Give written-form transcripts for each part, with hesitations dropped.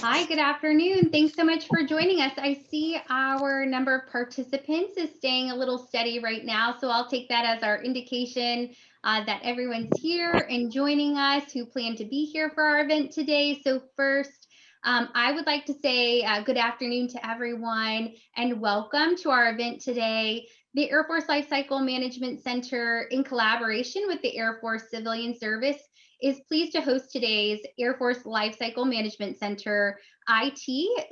Hi, good afternoon. Thanks so much for joining us. I see our number of participants is staying a little steady right now, so I'll take that as our indication that everyone's here and joining us who plan to be here for our event today. So first, I would like to say good afternoon to everyone and welcome to our event today. The Air Force Lifecycle Management Center, in collaboration with the Air Force Civilian Service, is pleased to host today's Air Force Lifecycle Management Center IT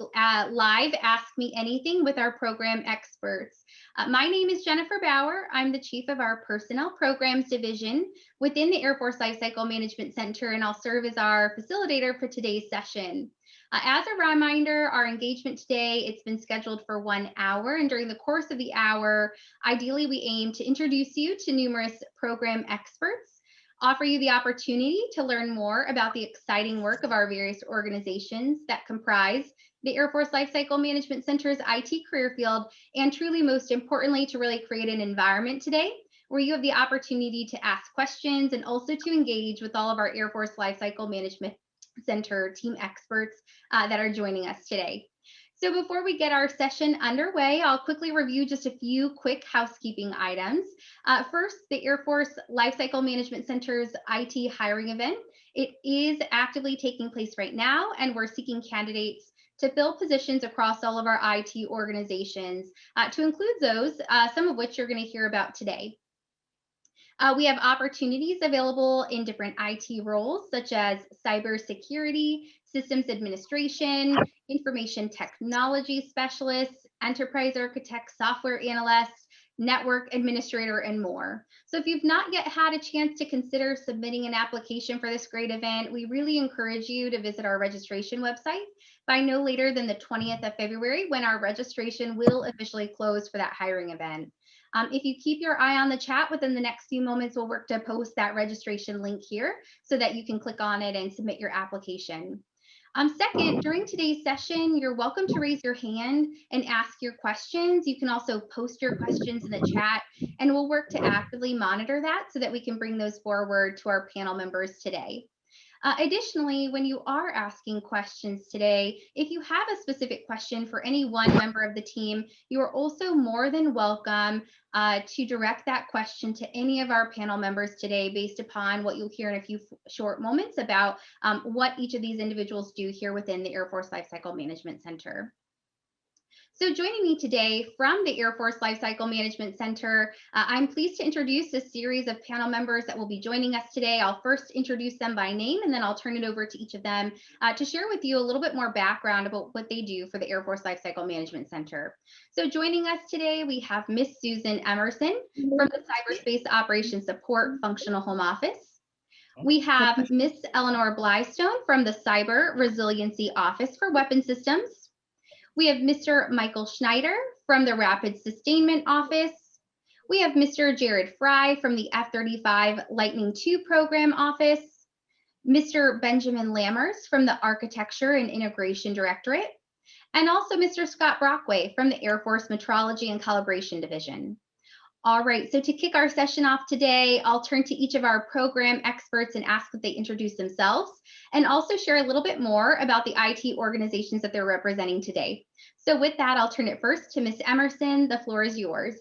live Ask Me Anything with our program experts. My name is Jennifer Bauer. I'm the chief of our Personnel Programs Division within the Air Force Lifecycle Management Center, and I'll serve as our facilitator for today's session. As a reminder, our engagement today, it's been scheduled for 1 hour, and during the course of the hour, ideally we aim to introduce you to numerous program experts, offer you the opportunity to learn more about the exciting work of our various organizations that comprise the Air Force Lifecycle Management Center's IT career field, and truly, most importantly, to really create an environment today where you have the opportunity to ask questions and also to engage with all of our Air Force Lifecycle Management Center team experts that are joining us today. So before we get our session underway, I'll quickly review just a few quick housekeeping items. First, the Air Force Lifecycle Management Center's IT hiring event. It is actively taking place right now, and we're seeking candidates to fill positions across all of our IT organizations, to include those, some of which you're going to hear about today. We have opportunities available in different IT roles, such as cybersecurity, systems administration, information technology specialists, enterprise architect, software analyst, network administrator, and more. So if you've not yet had a chance to consider submitting an application for this great event, we really encourage you to visit our registration website by no later than the 20th of February, when our registration will officially close for that hiring event. If you keep your eye on the chat, within the next few moments, we'll work to post that registration link here so that you can click on it and submit your application. Second, during today's session, you're welcome to raise your hand and ask your questions. You can also post your questions in the chat, and we'll work to actively monitor that so that we can bring those forward to our panel members today. Additionally, when you are asking questions today, if you have a specific question for any one member of the team, you are also more than welcome to direct that question to any of our panel members today, based upon what you'll hear in a few short moments about what each of these individuals do here within the Air Force Lifecycle Management Center. So joining me today from the Air Force Lifecycle Management Center, I'm pleased to introduce a series of panel members that will be joining us today. I'll first introduce them by name, and then I'll turn it over to each of them to share with you a little bit more background about what they do for the Air Force Lifecycle Management Center. So joining us today, we have Miss Susan Emerson from the Cyberspace Operations Support Functional Home Office. We have Miss Eleanor Blystone from the Cyber Resiliency Office for Weapon Systems. We have Mr. Michael Schneider from the Rapid Sustainment Office. We have Mr. Jared Fry from the F-35 Lightning II Program Office. Mr. Benjamin Lammers from the Architecture and Integration Directorate. And also Mr. Scott Brockway from the Air Force Metrology and Calibration Division. All right, so to kick our session off today, I'll turn to each of our program experts and ask that they introduce themselves and also share a little bit more about the IT organizations that they're representing today. So with that, I'll turn it first to Ms. Emerson. The floor is yours.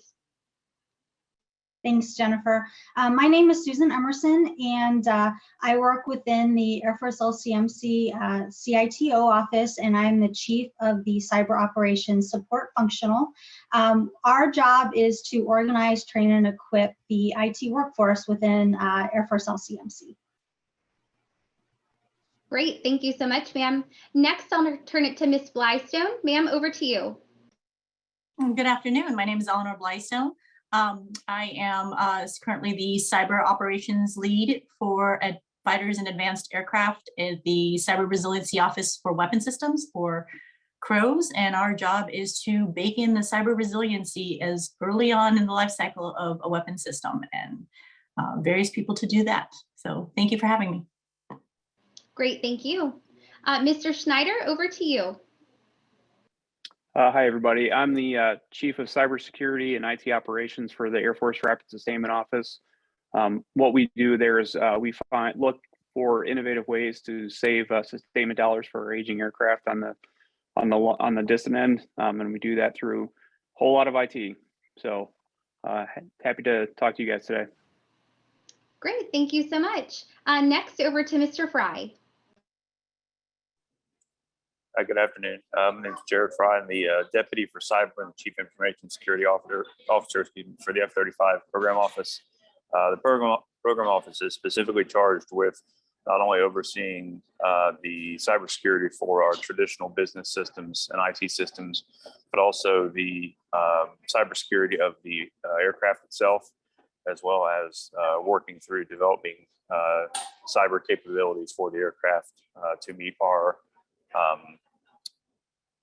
Thanks, Jennifer. My name is Susan Emerson, and I work within the Air Force LCMC CITO office, and I'm the chief of the Cyber Operations Support Functional. Our job is to organize, train, and equip the IT workforce within Air Force LCMC. Great, thank you so much, ma'am. Next, I'll turn it to Ms. Blystone. Ma'am, over to you. Good afternoon. My name is Eleanor Blystone. I am currently the Cyber Operations Lead for Fighters and Advanced Aircraft at the Cyber Resiliency Office for Weapon Systems, or CROWS, and our job is to bake in the cyber resiliency as early on in the life cycle of a weapon system, and various people to do that. So thank you for having me. Great, thank you. Mr. Schneider, over to you. Hi, everybody. I'm the Chief of Cybersecurity and IT Operations for the Air Force Rapid Sustainment Office. What we do there is we look for innovative ways to save sustainment dollars for our aging aircraft on the distant end, and we do that through a whole lot of IT. So happy to talk to you guys today. Great, thank you so much. Next, over to Mr. Fry. Good afternoon. My name is Jared Fry. I'm the Deputy for Cyber and Chief Information Security Officer for the F-35 Program Office. The program office is specifically charged with not only overseeing the cybersecurity for our traditional business systems and IT systems, but also the cybersecurity of the aircraft itself, as well as working through developing cyber capabilities for the aircraft to meet our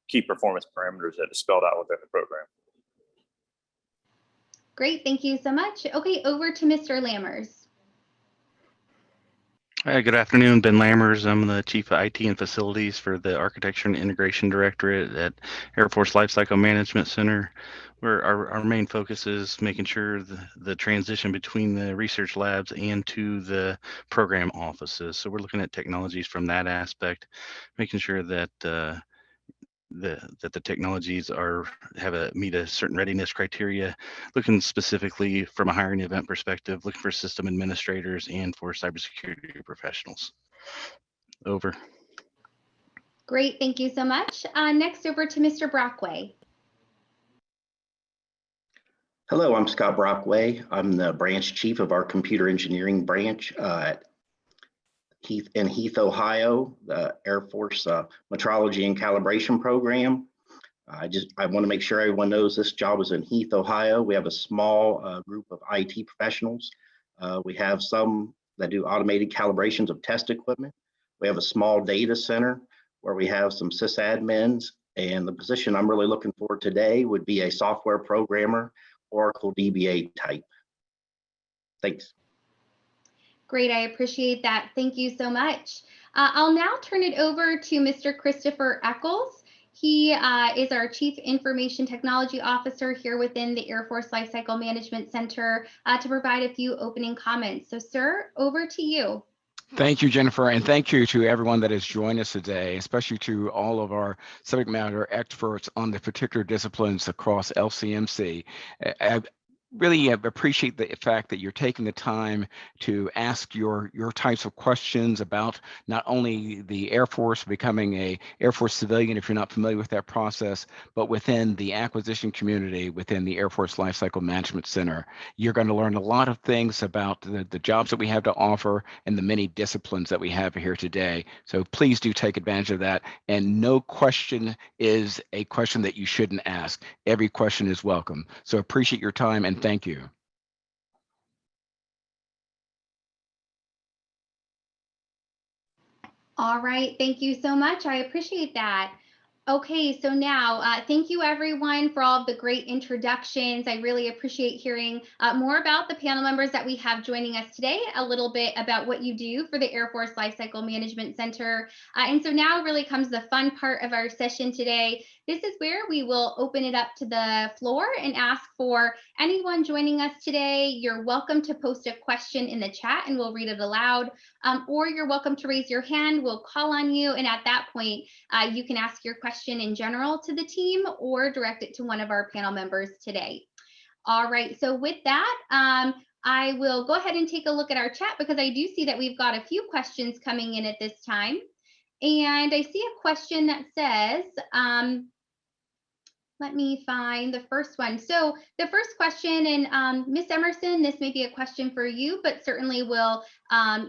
key performance parameters that is spelled out within the program. Great, thank you so much. Okay, over to Mr. Lammers. Hi, good afternoon. Ben Lammers. I'm the Chief of IT and Facilities for the Architecture and Integration Directorate at Air Force Lifecycle Management Center, where our main focus is making sure the transition between the research labs and to the program offices. So we're looking at technologies from that aspect, making sure that the technologies meet a certain readiness criteria, looking specifically from a hiring event perspective, looking for system administrators and for cybersecurity professionals. Over. Great, thank you so much. Next, over to Mr. Brockway. Hello, I'm Scott Brockway. I'm the branch chief of our computer engineering branch at Heath, Ohio, the Air Force Metrology and Calibration Program. I want to make sure everyone knows this job is in Heath, Ohio. We have a small group of IT professionals. We have some that do automated calibrations of test equipment. We have a small data center where we have some sysadmins, and the position I'm really looking for today would be a software programmer, Oracle DBA type. Thanks. Great, I appreciate that. Thank you so much. I'll now turn it over to Mr. Christopher Eccles. He is our Chief Information Technology Officer here within the Air Force Lifecycle Management Center to provide a few opening comments. So, sir, over to you. Thank you, Jennifer, and thank you to everyone that has joined us today, especially to all of our subject matter experts on the particular disciplines across LCMC. Really appreciate the fact that you're taking the time to ask your types of questions about not only the Air Force becoming a Air Force civilian, if you're not familiar with that process, but within the acquisition community within the Air Force Lifecycle Management Center. You're going to learn a lot of things about the jobs that we have to offer and the many disciplines that we have here today. So please do take advantage of that. And no question is a question that you shouldn't ask. Every question is welcome. So appreciate your time and thank you. All right, thank you so much. I appreciate that. Okay, so now thank you everyone for all of the great introductions. I really appreciate hearing more about the panel members that we have joining us today, a little bit about what you do for the Air Force Lifecycle Management Center. And so now really comes the fun part of our session today. This is where we will open it up to the floor and ask for anyone joining us today. You're welcome to post a question in the chat and we'll read it aloud, or you're welcome to raise your hand. We'll call on you, and at that point, you can ask your question in general to the team or direct it to one of our panel members today. All right, so with that, I will go ahead and take a look at our chat because I do see that we've got a few questions coming in at this time. And I see a question that says, let me find the first one. So the first question, and Ms. Emerson, this may be a question for you, but certainly will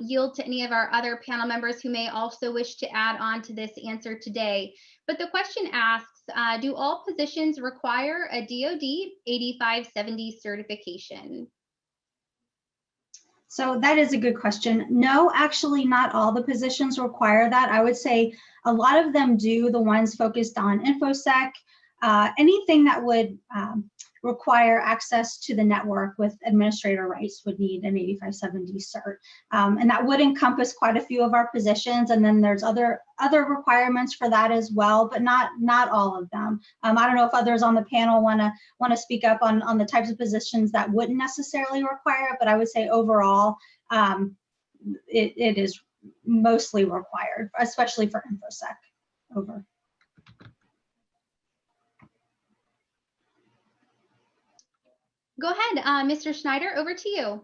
yield to any of our other panel members who may also wish to add on to this answer today. But the question asks, do all positions require a DoD 8570 certification? So that is a good question. No, actually not all the positions require that. I would say a lot of them do, the ones focused on InfoSec, anything that would require access to the network with administrator rights would need an 8570 cert. And that would encompass quite a few of our positions. And then there's other requirements for that as well, but not all of them. I don't know if others on the panel want to speak up on the types of positions that wouldn't necessarily require it, but I would say overall, it is mostly required, especially for InfoSec. Over. Go ahead, Mr. Schneider, over to you.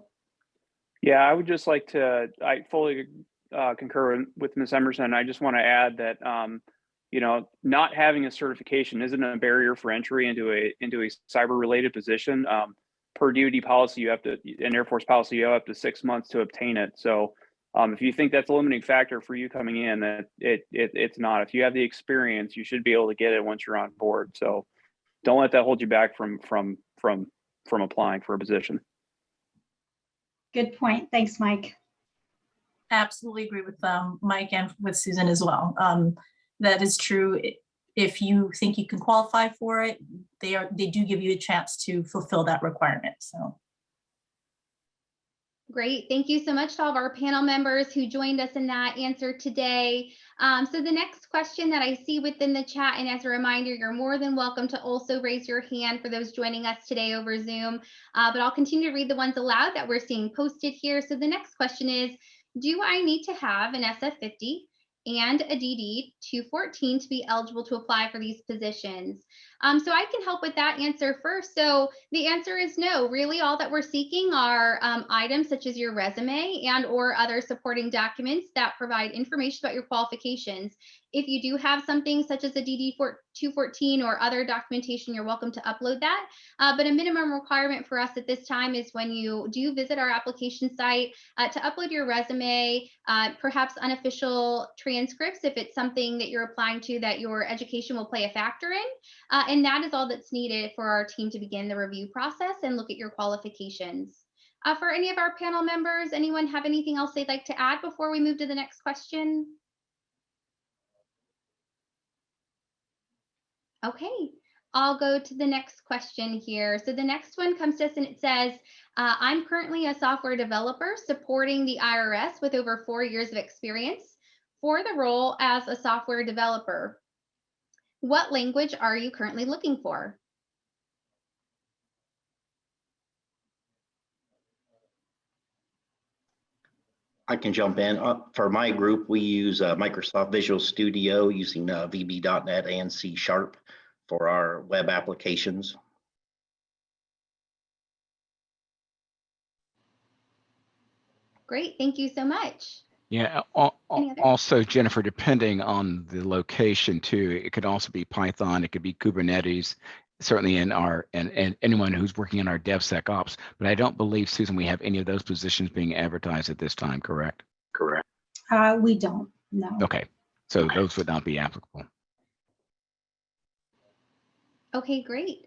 Yeah, I would just like to, I fully concur with Ms. Emerson. I just want to add that, you know, not having a certification isn't a barrier for entry into a cyber related position. Per DoD policy, you have to, in Air Force policy, you have up to 6 months to obtain it. So if you think that's a limiting factor for you coming in, that it's not. If you have the experience, you should be able to get it once you're on board. So don't let that hold you back from applying for a position. Good point. Thanks, Mike. Absolutely agree with Mike and with Susan as well. That is true. If you think you can qualify for it, they do give you a chance to fulfill that requirement. So. Great. Thank you so much to all of our panel members who joined us in that answer today. So the next question that I see within the chat, and as a reminder, you're more than welcome to also raise your hand for those joining us today over Zoom, but I'll continue to read the ones aloud that we're seeing posted here. So the next question is, do I need to have an SF50 and a DD214 to be eligible to apply for these positions? So I can help with that answer first. So the answer is no. Really, all that we're seeking are items such as your resume and or other supporting documents that provide information about your qualifications. If you do have something such as a DD214 or other documentation, you're welcome to upload that. But a minimum requirement for us at this time is when you do visit our application site to upload your resume, perhaps unofficial transcripts if it's something that you're applying to that your education will play a factor in. And that is all that's needed for our team to begin the review process and look at your qualifications. For any of our panel members, anyone have anything else they'd like to add before we move to the next question? Okay, I'll go to the next question here. So the next one comes to us and it says, I'm currently a software developer supporting the IRS with over 4 years of experience for the role as a software developer. What language are you currently looking for? I can jump in. For my group, we use Microsoft Visual Studio using VB.NET and C# for our web applications. Great, thank you so much. Yeah, also, Jennifer, depending on the location too, it could also be Python, it could be Kubernetes, certainly in our, and anyone who's working in our DevSecOps, but I don't believe, Susan, we have any of those positions being advertised at this time, correct? Correct. We don't, no. Okay, so those would not be applicable. Okay, great.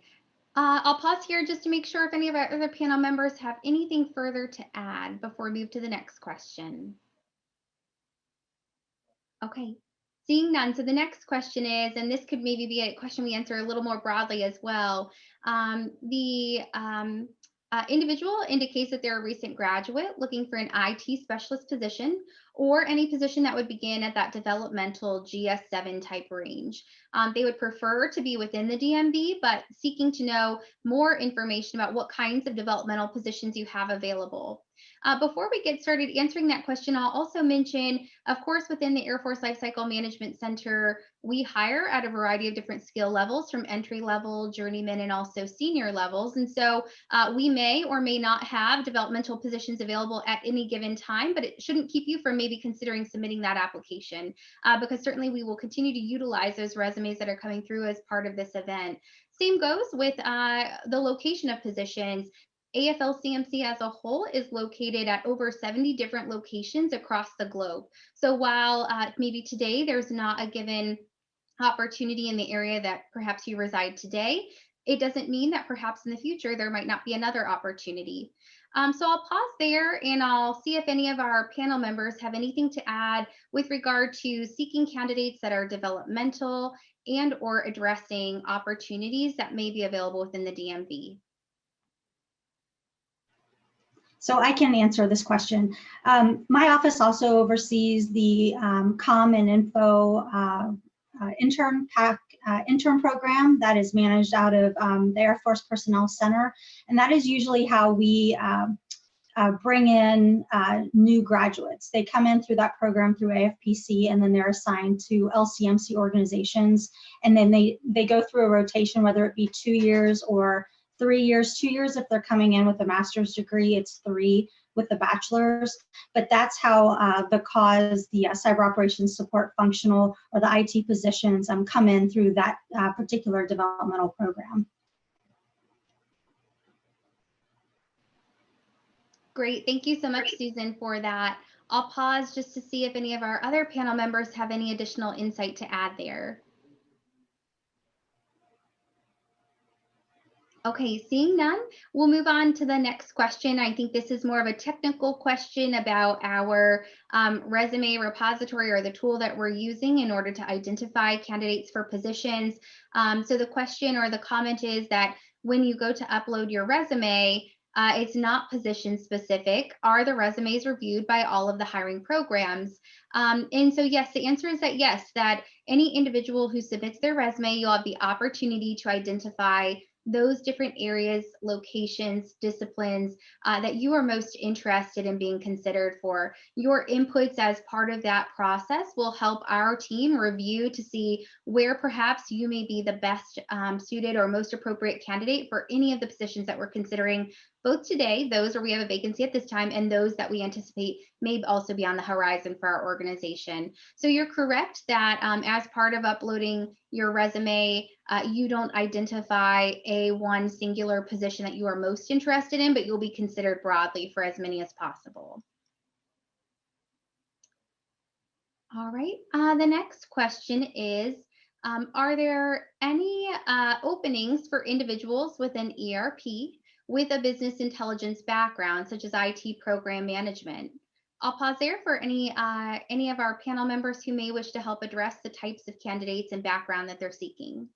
I'll pause here just to make sure if any of our other panel members have anything further to add before we move to the next question. Okay, seeing none. So the next question is, and this could maybe be a question we answer a little more broadly as well. The individual indicates that they're a recent graduate looking for an IT specialist position or any position that would begin at that developmental GS7 type range. They would prefer to be within the DMV, but seeking to know more information about what kinds of developmental positions you have available. Before we get started answering that question, I'll also mention, of course, within the Air Force Lifecycle Management Center, we hire at a variety of different skill levels from entry level, journeyman, and also senior levels. And so we may or may not have developmental positions available at any given time, but it shouldn't keep you from maybe considering submitting that application because certainly we will continue to utilize those resumes that are coming through as part of this event. Same goes with the location of positions. AFLCMC as a whole is located at over 70 different locations across the globe. So while maybe today there's not a given opportunity in the area that perhaps you reside today, it doesn't mean that perhaps in the future there might not be another opportunity. So I'll pause there and I'll see if any of our panel members have anything to add with regard to seeking candidates that are developmental and or addressing opportunities that may be available within the DMV. So I can answer this question. My office also oversees the comm and info intern program that is managed out of the Air Force Personnel Center. And that is usually how we bring in new graduates. They come in through that program through AFPC, and then they're assigned to LCMC organizations, and then they go through a rotation, whether it be 2 years or 3 years. 2 years if they're coming in with a master's degree, it's 3 with the bachelor's. But that's how the cyber operations support functional or the IT positions come in through that particular developmental program. Great. Thank you so much, Susan, for that. I'll pause just to see if any of our other panel members have any additional insight to add there. Okay, seeing none, we'll move on to the next question. I think this is more of a technical question about our resume repository, or the tool that we're using in order to identify candidates for positions. So the question or the comment is that when you go to upload your resume, it's not position specific. Are the resumes reviewed by all of the hiring programs? And so yes, the answer is that yes, that any individual who submits their resume, you'll have the opportunity to identify those different areas, locations, disciplines that you are most interested in being considered for. Your inputs as part of that process will help our team review to see where perhaps you may be the best suited or most appropriate candidate for any of the positions that we're considering, both today, those where we have a vacancy at this time, and those that we anticipate may also be on the horizon for our organization. So you're correct that as part of uploading your resume, you don't identify one singular position that you are most interested in, but you'll be considered broadly for as many as possible. All right, the next question is, are there any openings for individuals with an ERP with a business intelligence background, such as IT program management? I'll pause there for any of our panel members who may wish to help address the types of candidates and background that they're seeking.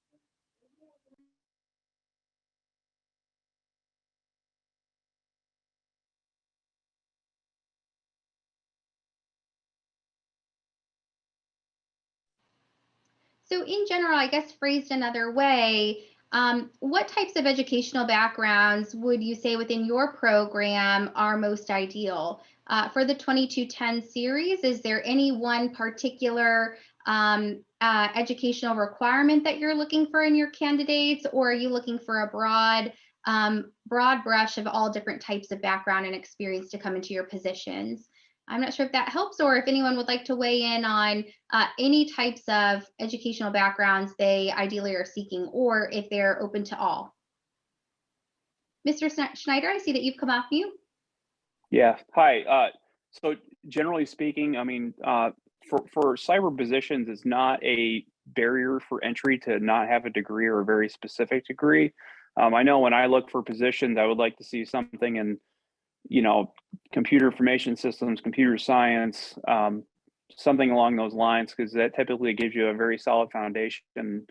So in general, I guess phrased another way, what types of educational backgrounds would you say within your program are most ideal? For the 2210 series, is there any one particular educational requirement that you're looking for in your candidates, or are you looking for a broad brush of all different types of background and experience to come into your positions? I'm not sure if that helps, or if anyone would like to weigh in on any types of educational backgrounds they ideally are seeking, or if they're open to all. Mr. Schneider, I see that you've come off mute. Yeah, hi. So generally speaking, I mean, for cyber positions, it's not a barrier for entry to not have a degree or a very specific degree. I know when I look for positions, I would like to see something in, computer information systems, computer science, something along those lines, because that typically gives you a very solid foundation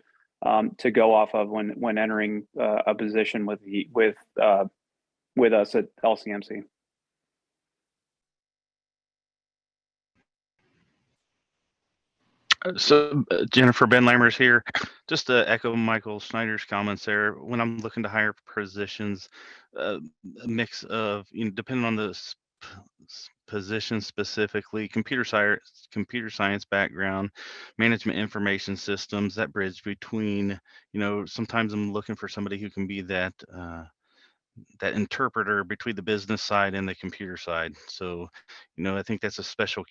to go off of when entering a position with us at LCMC. So Jennifer, Ben Lammers here. Just to echo Michael Schneider's comments there, when I'm looking to hire positions, a mix of, depending on the position specifically, computer science background, management information systems, that bridge between, sometimes I'm looking for somebody who can be that interpreter between the business side and the computer side. So, I think that's a special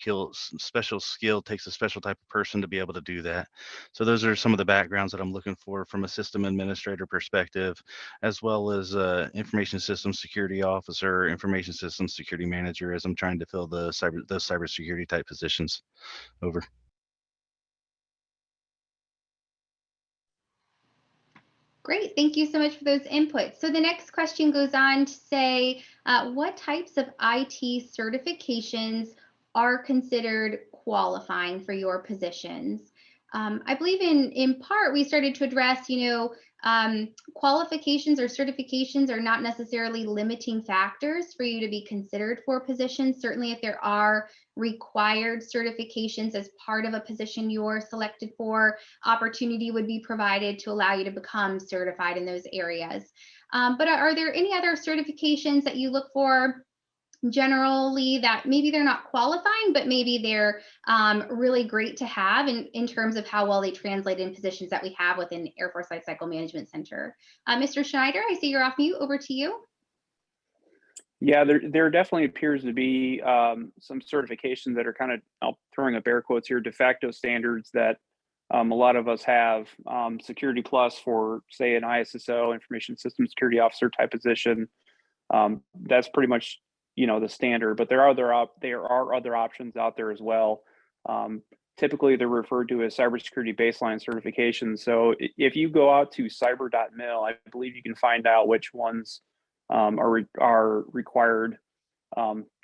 skill, takes a special type of person to be able to do that. So those are some of the backgrounds that I'm looking for from a system administrator perspective, as well as information systems security officer, information systems security manager, as I'm trying to fill those cybersecurity type positions. Over. Great, thank you so much for those inputs. So the next question goes on to say, what types of IT certifications are considered qualifying for your positions? I believe in part we started to address, qualifications or certifications are not necessarily limiting factors for you to be considered for positions. Certainly if there are required certifications as part of a position you're selected for, opportunity would be provided to allow you to become certified in those areas. But are there any other certifications that you look for generally that maybe they're not qualifying, but maybe they're really great to have in terms of how well they translate in positions that we have within Air Force Lifecycle Management Center. Mr. Schneider, I see you're off mute. Over to you. Yeah, there definitely appears to be some certifications that are kind of, I'm throwing up air quotes here, de facto standards that a lot of us have. Security Plus for, say, an ISSO, Information System Security Officer type position. That's pretty much, the standard, but there are other options out there as well. Typically, they're referred to as cybersecurity baseline certifications. So if you go out to cyber.mil, I believe you can find out which ones are required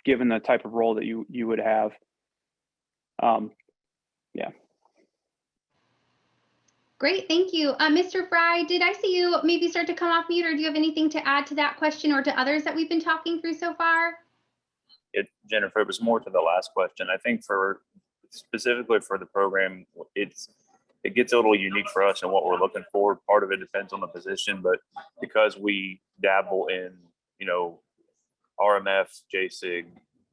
given the type of role that you would have. Yeah. Great, thank you. Mr. Fry, did I see you maybe start to come off mute, or do you have anything to add to that question or to others that we've been talking through so far? Jennifer, it was more to the last question. I think for specifically for the program, it gets a little unique for us and what we're looking for. Part of it depends on the position, but because we dabble in, RMF, JSIG,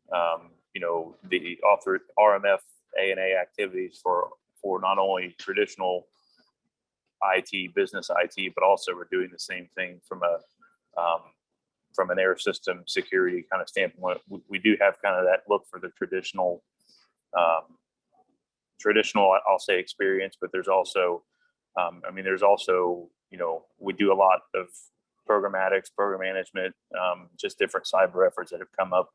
the author RMF A&A activities for not only traditional IT, business IT, but also we're doing the same thing from an air system security kind of standpoint. We do have kind of that look for the traditional, I'll say, experience, but there's also, we do a lot of programmatics, program management, just different cyber efforts that have come up.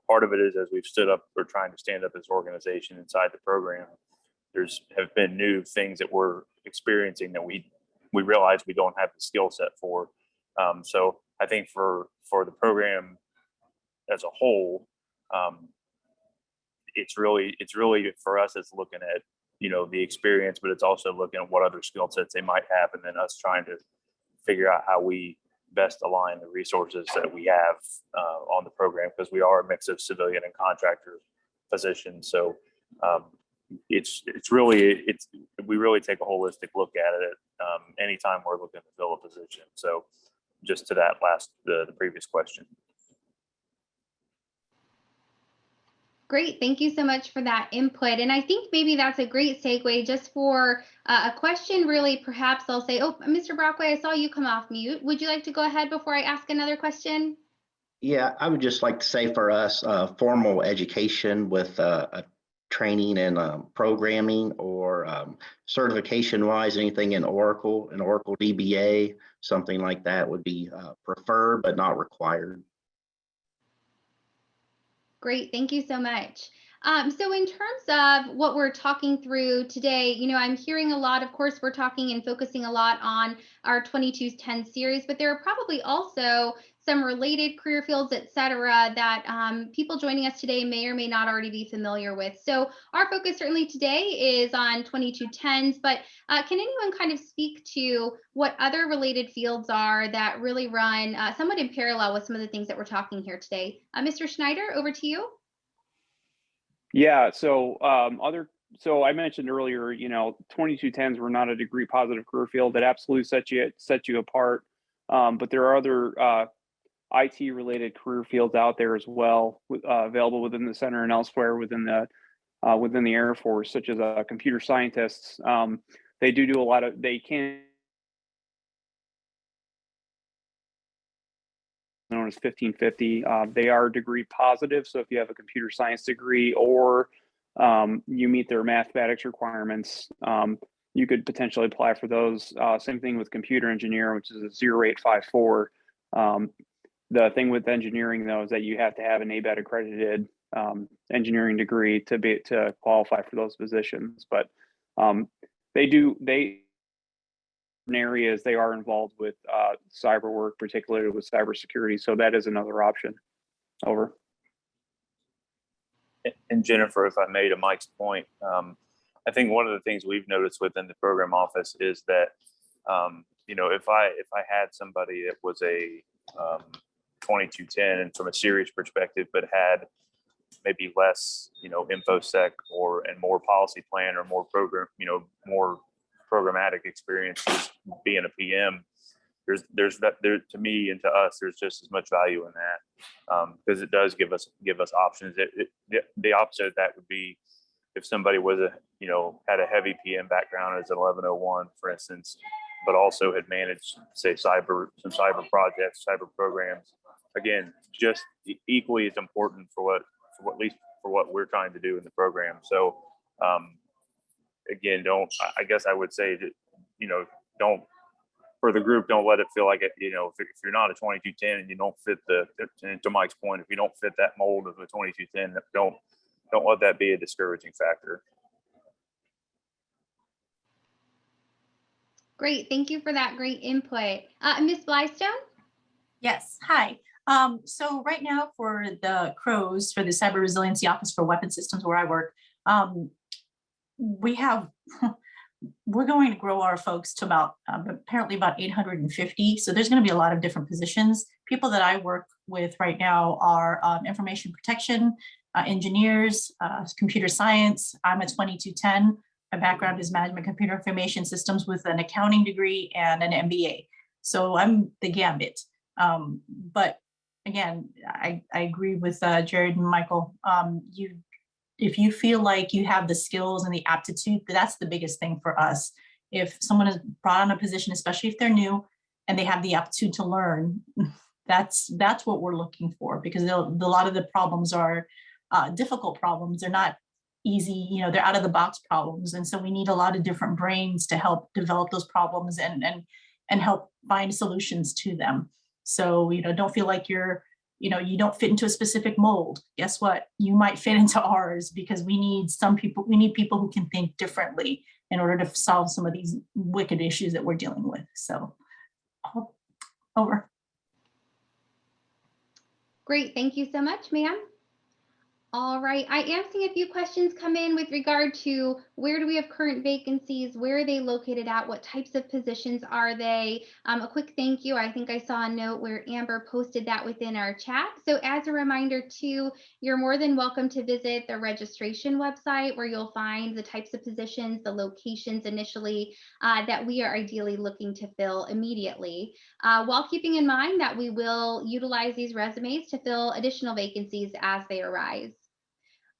Part of it is as we've stood up, we're trying to stand up this organization inside the program. Have been new things that we're experiencing that we realize we don't have the skill set for. So I think for the program as a whole, it's really for us, it's looking at, the experience, but it's also looking at what other skill sets they might have, and then us trying to figure out how we best align the resources that we have on the program, because we are a mix of civilian and contractor positions. So we really take a holistic look at it anytime we're looking to fill a position. So just to that the previous question. Great, thank you so much for that input. And I think maybe that's a great segue just for a question, really. Perhaps I'll say, oh, Mr. Brockway, I saw you come off mute. Would you like to go ahead before I ask another question? Yeah, I would just like to say for us, formal education with training and programming or certification-wise, anything in Oracle, an Oracle DBA, something like that would be preferred but not required. Great, thank you so much. So in terms of what we're talking through today, I'm hearing a lot, of course, we're talking and focusing a lot on our 2210 series, but there are probably also some related career fields, et cetera, that people joining us today may or may not already be familiar with. So our focus certainly today is on 2210s, but can anyone kind of speak to what other related fields are that really run somewhat in parallel with some of the things that we're talking here today? Mr. Schneider, over to you. Yeah, so so I mentioned earlier, 2210s were not a degree positive career field that absolutely set you apart. But there are other IT related career fields out there as well, available within the center and elsewhere within the Air Force, such as computer scientists. They do a lot of, they can known as 1550. They are degree positive. So if you have a computer science degree or you meet their mathematics requirements, you could potentially apply for those. Same thing with computer engineer, which is a 0854. The thing with engineering, though, is that you have to have an ABET accredited engineering degree to qualify for those positions. But in areas they are involved with cyber work, particularly with cybersecurity. So that is another option. Over. And Jennifer, if I may, to Mike's point, I think one of the things we've noticed within the program office is that, if I had somebody that was a 2210 and from a series perspective, but had maybe less, InfoSec and more policy plan or more programmatic experience being a PM, to me and to us, there's just as much value in that, because it does give us options. The opposite of that would be if somebody was had a heavy PM background as an 1101, for instance, but also had managed, say, some cyber projects, cyber programs. Again, just equally as important for at least for what we're trying to do in the program. So, again, I guess I would say that, don't, for the group, don't let it feel like it, if you're not a 2210 and you don't fit to Mike's point, if you don't fit that mold of a 2210, don't let that be a discouraging factor. Great, thank you for that great input. Ms. Blystone? Yes, hi. So right now for the CROWS, for the Cyber Resiliency Office for Weapon Systems where I work, we're going to grow our folks to apparently about 850. So there's going to be a lot of different positions. People that I work with right now are information protection, engineers, computer science. I'm a 2210. My background is management computer information systems with an accounting degree and an MBA. So I'm the gambit. But again, I agree with Jared and Michael. If you feel like you have the skills and the aptitude, that's the biggest thing for us. If someone is brought on a position, especially if they're new and they have the aptitude to learn, that's what we're looking for, because a lot of the problems are difficult problems. They're not easy, they're out of the box problems. And so we need a lot of different brains to help develop those problems and help find solutions to them. So, don't feel like you don't fit into a specific mold. Guess what? You might fit into ours, because we need people who can think differently in order to solve some of these wicked issues that we're dealing with. So, over. Great, thank you so much, ma'am. All right, I am seeing a few questions come in with regard to where do we have current vacancies, where are they located at, what types of positions are they? A quick thank you. I think I saw a note where Amber posted that within our chat. So as a reminder too, you're more than welcome to visit the registration website where you'll find the types of positions, the locations initially that we are ideally looking to fill immediately, while keeping in mind that we will utilize these resumes to fill additional vacancies as they arise.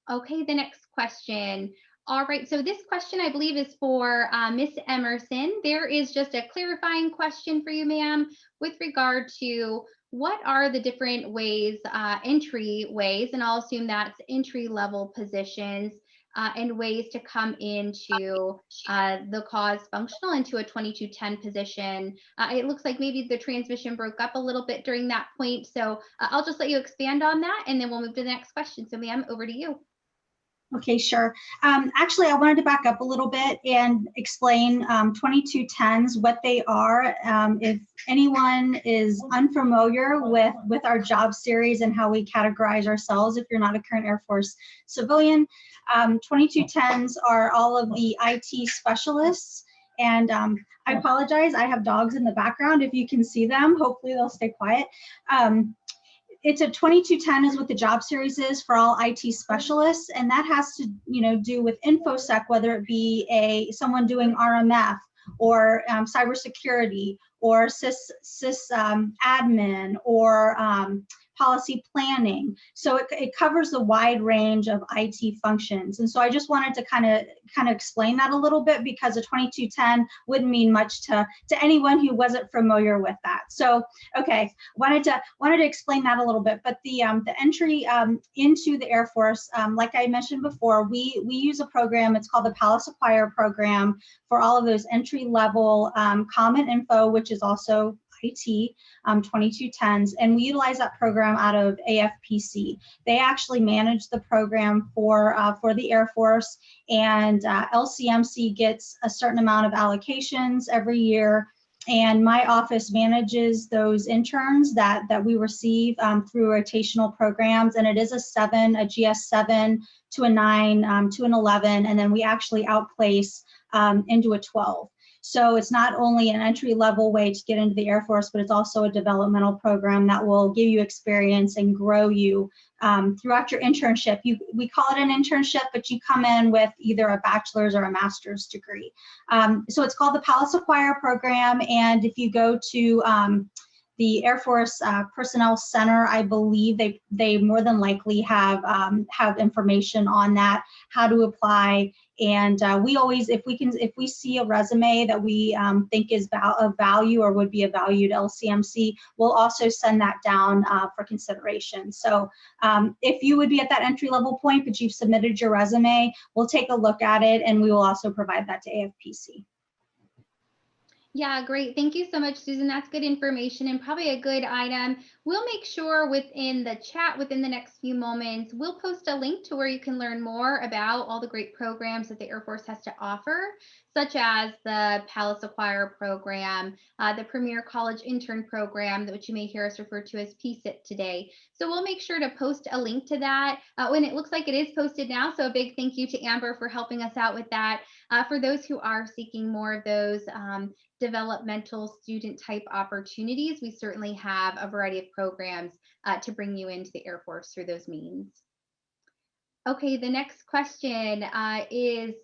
Okay, the next question. All right, so this question I believe is for Miss Emerson. There is just a clarifying question for you, ma'am, with regard to what are the different ways, entry ways, and I'll assume that's entry level positions and ways to come into the cause functional into a 2210 position. It looks like maybe the transmission broke up a little bit during that point. So I'll just let you expand on that and then we'll move to the next question. So ma'am, over to you. Okay, sure. Actually, I wanted to back up a little bit and explain 2210s, what they are. If anyone is unfamiliar with our job series and how we categorize ourselves, if you're not a current Air Force civilian, 2210s are all of the IT specialists. And I apologize, I have dogs in the background. If you can see them, hopefully they'll stay quiet. It's a 2210 is what the job series is for all IT specialists, and that has to do with InfoSec, whether it be someone doing RMF or cybersecurity or sys admin or policy planning. So it covers a wide range of IT functions. And so I just wanted to kind of explain that a little bit, because a 2210 wouldn't mean much to anyone who wasn't familiar with that. So, okay, wanted to explain that a little bit. But the entry into the Air Force, like I mentioned before, we use a program. It's called the Palace Acquire program for all of those entry level common info, which is also IT 2210s, and we utilize that program out of AFPC. They actually manage the program for the Air Force, and LCMC gets a certain amount of allocations every year, and my office manages those interns that we receive through rotational programs, and it is a GS7 to a 9 to an 11, and then we actually outplace into a 12. So it's not only an entry-level way to get into the Air Force, but it's also a developmental program that will give you experience and grow you throughout your internship. We call it an internship, but you come in with either a bachelor's or a master's degree. So it's called the Palace Acquire program, and if you go to the Air Force Personnel Center, I believe they more than likely have information on that, how to apply. And we always, if we see a resume that we think is of value or would be of value to LCMC, we'll also send that down for consideration. So if you would be at that entry level point, but you've submitted your resume, we'll take a look at it, and we will also provide that to AFPC. Yeah, great. Thank you so much, Susan. That's good information and probably a good item. We'll make sure within the chat within the next few moments, we'll post a link to where you can learn more about all the great programs that the Air Force has to offer, such as the Palace Acquire program, the Premier College Intern program, which you may hear us refer to as PSIT today. So we'll make sure to post a link to that when it looks like it is posted now. So a big thank you to Amber for helping us out with that. For those who are seeking more of those developmental student type opportunities, we certainly have a variety of programs to bring you into the Air Force through those means. Okay, the next question is,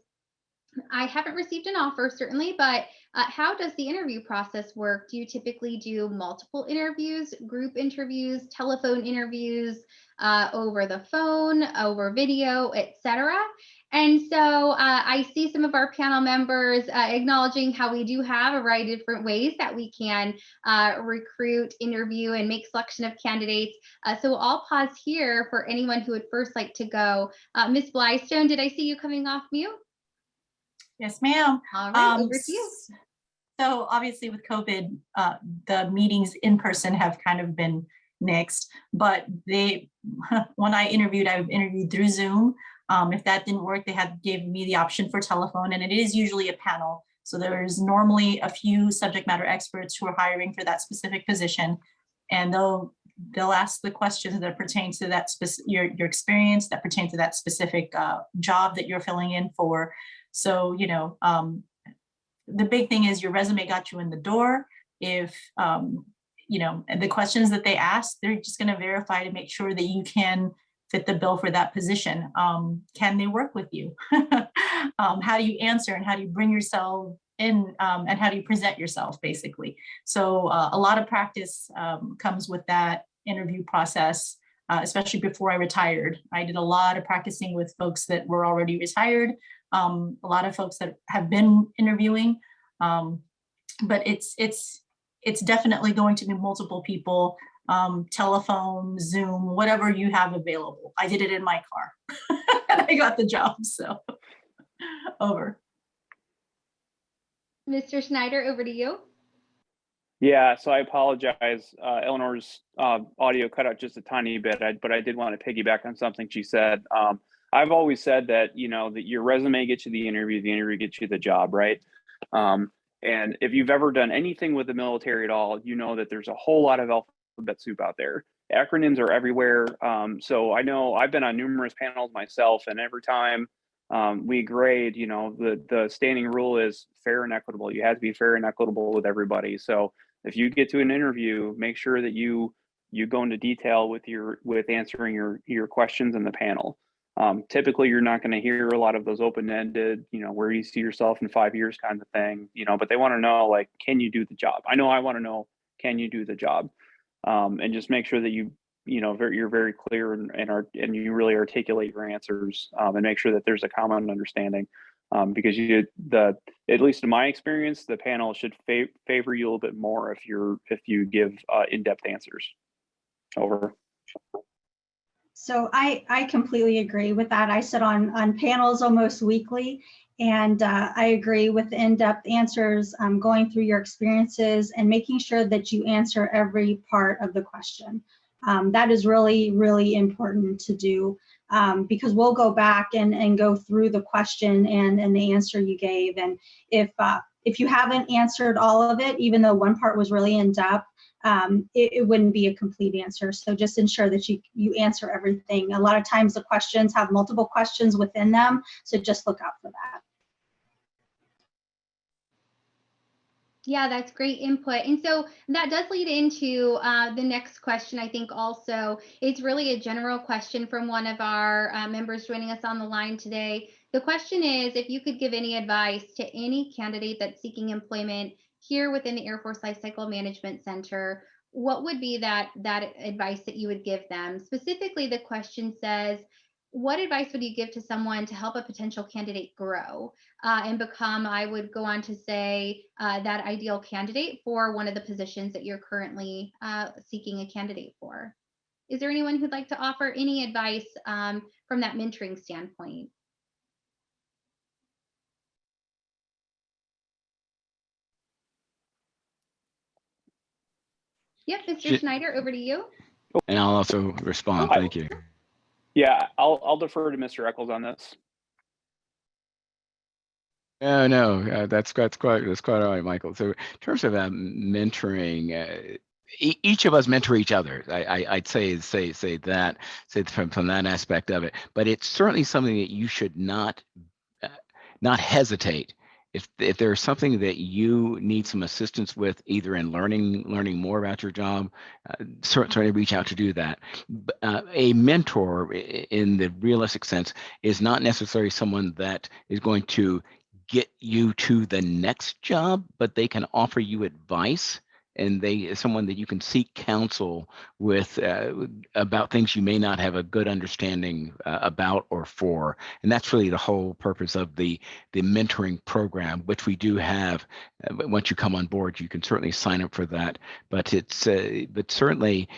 I haven't received an offer certainly, but how does the interview process work? Do you typically do multiple interviews, group interviews, telephone interviews, over the phone, over video, etc.? And so I see some of our panel members acknowledging how we do have a variety of different ways that we can recruit, interview, and make selection of candidates. So I'll pause here for anyone who would first like to go. Ms. Blystone, did I see you coming off mute? Yes, ma'am. All right, over to you. So obviously with COVID, the meetings in person have kind of been nixed, but when I interviewed through Zoom. If that didn't work, they gave me the option for telephone, and it is usually a panel. So there's normally a few subject matter experts who are hiring for that specific position, and they'll ask the questions that pertain to that your experience, that pertain to that specific job that you're filling in for. So, you know, the big thing is your resume got you in the door. If, you know, the questions that they ask, they're just going to verify to make sure that you can fit the bill for that position. Can they work with you? How do you answer, and how do you bring yourself in, and how do you present yourself, basically? So a lot of practice comes with that interview process, especially before I retired. I did a lot of practicing with folks that were already retired, a lot of folks that have been interviewing, but it's definitely going to be multiple people, telephone, Zoom, whatever you have available. I did it in my car and I got the job, so over. Mr. Schneider, over to you. Yeah, so I apologize. Eleanor's audio cut out just a tiny bit, but I did want to piggyback on something she said. I've always said that, you know, that your resume gets you the interview gets you the job, right? And if you've ever done anything with the military at all, you know that there's a whole lot of alphabet soup out there. Acronyms are everywhere. So I know I've been on numerous panels myself, and every time we grade, you know, the standing rule is fair and equitable. You have to be fair and equitable with everybody. So if you get to an interview, make sure that you go into detail with answering your questions in the panel. Typically, you're not going to hear a lot of those open-ended, you know, where you see yourself in 5 years kind of thing, you know, but they want to know, like, can you do the job? I know I want to know, can you do the job? And just make sure that you're very clear and you really articulate your answers, and make sure that there's a common understanding, because at least in my experience, the panel should favor you a little bit more if you give in-depth answers. Over. So I completely agree with that. I sit on panels almost weekly, and I agree with the in-depth answers, going through your experiences and making sure that you answer every part of the question. That is really, really important to do, because we'll go back and go through the question and the answer you gave. And if you haven't answered all of it, even though one part was really in-depth, it wouldn't be a complete answer. So just ensure that you answer everything. A lot of times the questions have multiple questions within them, so just look out for that. Yeah, that's great input. And so that does lead into the next question, I think also. It's really a general question from one of our members joining us on the line today. The question is, if you could give any advice to any candidate that's seeking employment here within the Air Force Lifecycle Management Center, what would be that advice that you would give them? Specifically, the question says, what advice would you give to someone to help a potential candidate grow and become, I would go on to say, that ideal candidate for one of the positions that you're currently seeking a candidate for? Is there anyone who'd like to offer any advice from that mentoring standpoint? Yep, Mr. Schneider, over to you. And I'll also respond. Thank you. Yeah, I'll defer to Mr. Eccles on this. No, that's quite all right, Michael. So in terms of mentoring, each of us mentor each other. I'd say that from that aspect of it. But it's certainly something that you should not hesitate. If there's something that you need some assistance with, either in learning more about your job, certainly reach out to do that. A mentor, in the realistic sense, is not necessarily someone that is going to get you to the next job, but they can offer you advice, and someone that you can seek counsel with about things you may not have a good understanding about or for. And that's really the whole purpose of the mentoring program, which we do have. Once you come on board, you can certainly sign up for that. But but certainly,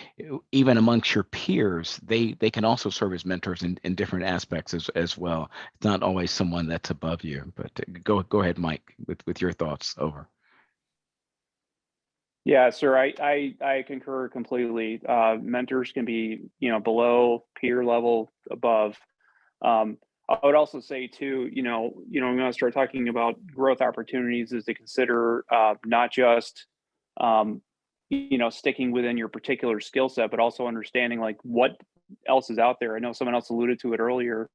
even amongst your peers, they can also serve as mentors in different aspects as well. It's not always someone that's above you. But go ahead, Mike, with your thoughts. Over. Yeah, sir, I concur completely. Mentors can be, below, peer level, above. I would also say too, we want to start talking about growth opportunities, is to consider not just, sticking within your particular skill set, but also understanding like what else is out there. I know someone else alluded to it earlier.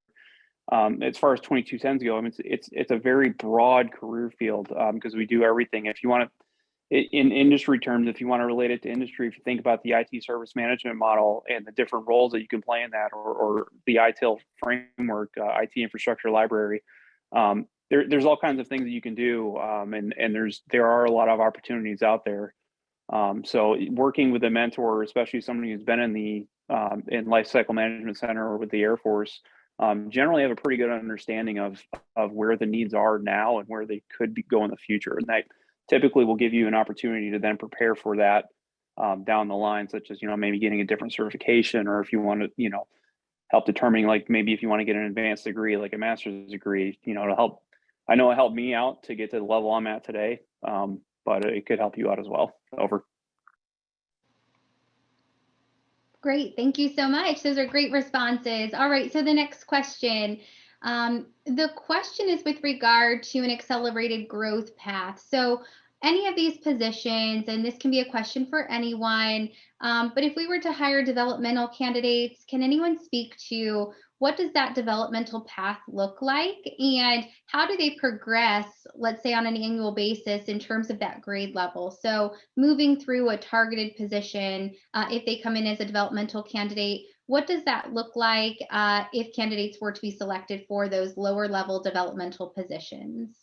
As far as 2210s go, I mean, it's a very broad career field because we do everything. If you want to, in industry terms, if you want to relate it to industry, if you think about the IT service management model and the different roles that you can play in that, or the ITIL framework, IT infrastructure library, there's all kinds of things that you can do, and there are a lot of opportunities out there. So working with a mentor, especially somebody who's been in the in Life Cycle Management Center or with the Air Force, generally have a pretty good understanding of where the needs are now and where they could go in the future, and that typically will give you an opportunity to then prepare for that down the line, such as, maybe getting a different certification, or if you want to, help determining, like maybe if you want to get an advanced degree, like a master's degree, to help. I know it helped me out to get to the level I'm at today, but it could help you out as well. Over. Great, thank you so much. Those are great responses. All right, so the next question. The question is with regard to an accelerated growth path. So any of these positions, and this can be a question for anyone, but if we were to hire developmental candidates, can anyone speak to what does that developmental path look like, and how do they progress, let's say on an annual basis, in terms of that grade level? So moving through a targeted position, if they come in as a developmental candidate, what does that look like if candidates were to be selected for those lower level developmental positions?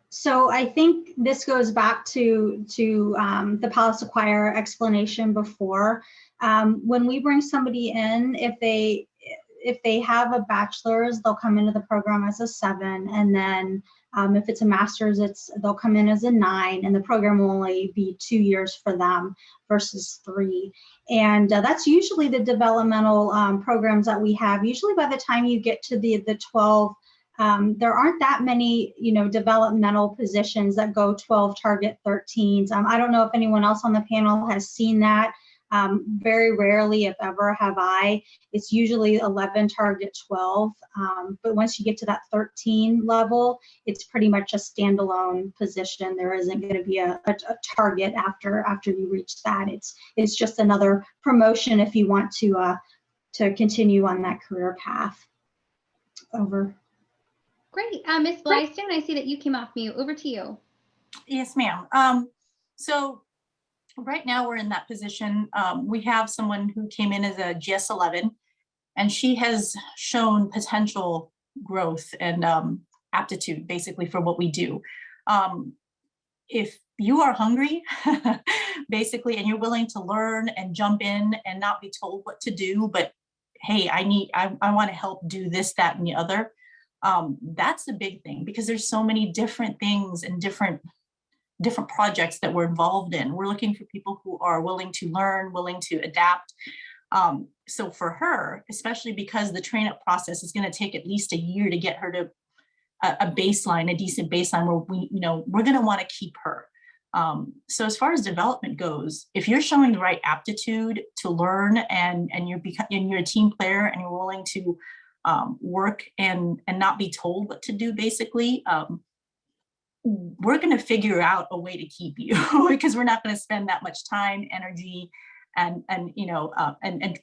So I think this goes back to the Palace Acquire explanation before. When we bring somebody in, if they have a bachelor's, they'll come into the program as a 7, and then if it's a master's, they'll come in as a 9, and the program will only be 2 years for them versus 3. And that's usually the developmental programs that we have. Usually by the time you get to the 12, there aren't that many, developmental positions that go 12 target 13s. I don't know if anyone else on the panel has seen that. Very rarely, if ever, have I. It's usually 11 target 12. But once you get to that 13 level, it's pretty much a standalone position. There isn't going to be a target after you reach that. It's just another promotion if you want to continue on that career path. Over. Great. Ms. Blystone, I see that you came off mute. Over to you. Yes, ma'am. So right now we're in that position. We have someone who came in as a GS11, and she has shown potential growth and aptitude basically for what we do. If you are hungry, basically, and you're willing to learn and jump in and not be told what to do, but hey, I want to help do this, that, and the other. That's the big thing, because there's so many different things and different projects that we're involved in. We're looking for people who are willing to learn, willing to adapt. So for her, especially because the train up process is going to take at least a year to get her to a baseline, a decent baseline where we're going to want to keep her. So as far as development goes, if you're showing the right aptitude to learn and you're a team player and you're willing to work and not be told what to do, basically, we're going to figure out a way to keep you because we're not going to spend that much time, energy, and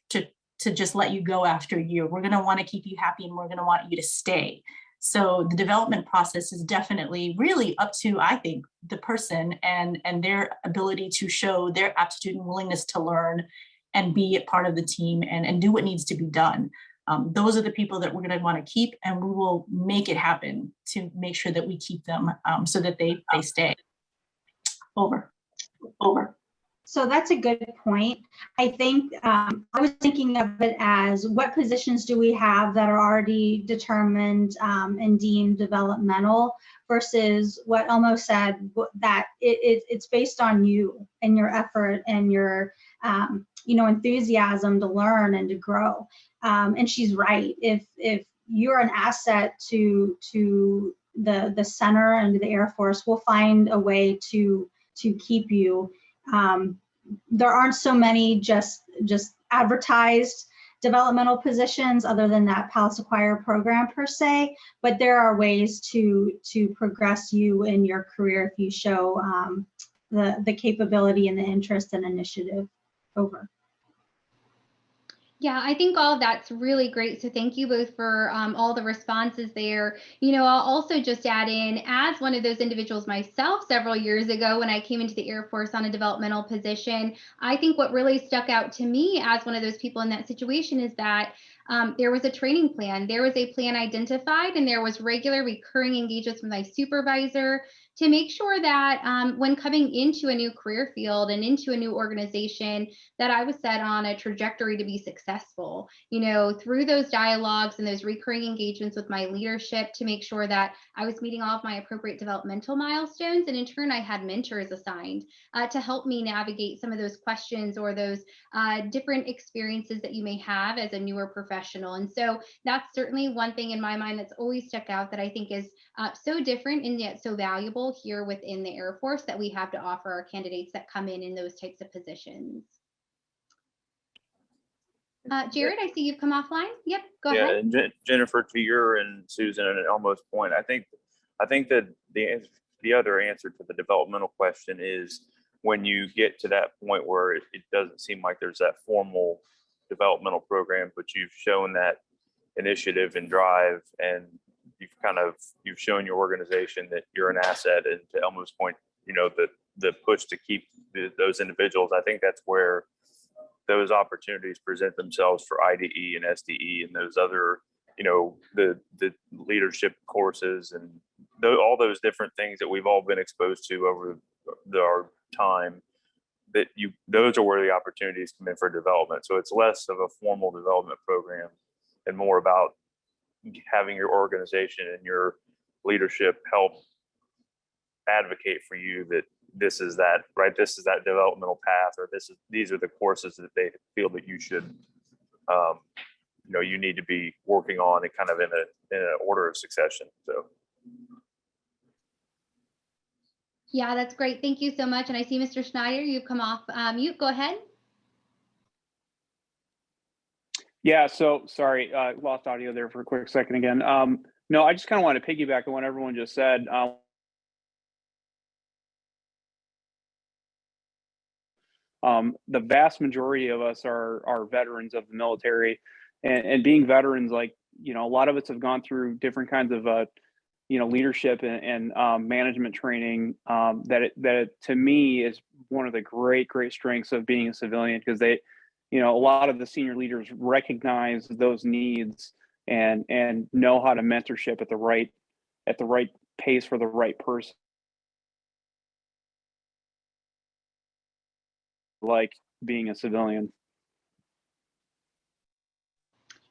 to just let you go after a year. We're going to want to keep you happy, and we're going to want you to stay. So the development process is definitely really up to, I think, the person and their ability to show their aptitude and willingness to learn and be a part of the team and do what needs to be done. Those are the people that we're going to want to keep, and we will make it happen to make sure that we keep them so that they stay. Over. So that's a good point. I think I was thinking of it as, what positions do we have that are already determined and deemed developmental, versus what Elmo said, that it's based on you and your effort and your enthusiasm to learn and to grow. And she's right. If you're an asset to the center and to the Air Force, we'll find a way to keep you. There aren't so many just advertised developmental positions other than that Palace Acquire program per se, but there are ways to progress you in your career if you show the capability and the interest and initiative. Over. Yeah, I think all of that's really great. So thank you both for all the responses there. I'll also just add in, as one of those individuals myself several years ago when I came into the Air Force on a developmental position, I think what really stuck out to me as one of those people in that situation is that there was a training plan. There was a plan identified, and there was regular recurring engagements with my supervisor to make sure that when coming into a new career field and into a new organization, that I was set on a trajectory to be successful, through those dialogues and those recurring engagements with my leadership, to make sure that I was meeting all of my appropriate developmental milestones. And in turn, I had mentors assigned to help me navigate some of those questions or those different experiences that you may have as a newer professional. And so that's certainly one thing in my mind that's always stuck out that I think is so different and yet so valuable here within the Air Force that we have to offer our candidates that come in those types of positions. Jared, I see you've come offline. Yep, go ahead. Yeah, Jennifer, to your and Susan and Elmo's point, I think that the other answer to the developmental question is when you get to that point where it doesn't seem like there's that formal developmental program, but you've shown that initiative and drive, and you've shown your organization that you're an asset. And to Elmo's point, the push to keep those individuals, I think that's where those opportunities present themselves for IDE and SDE and those other, the leadership courses and all those different things that we've all been exposed to over our time. Those are where the opportunities come in for development. So it's less of a formal development program and more about having your organization and your leadership help advocate for you that this is that developmental path, or these are the courses that they feel that you should you need to be working on, and kind of in an order of succession. So yeah, that's great. Thank you so much. And I see Mr. Schneider, you've come off mute. Go ahead. Yeah, so sorry, lost audio there for a quick second again. No, I just kind of want to piggyback on what everyone just said. The vast majority of us are veterans of the military, and being veterans, a lot of us have gone through different kinds of leadership and management training that to me is one of the great strengths of being a civilian, because they, a lot of the senior leaders recognize those needs and know how to mentorship at the right pace for the right person, like being a civilian.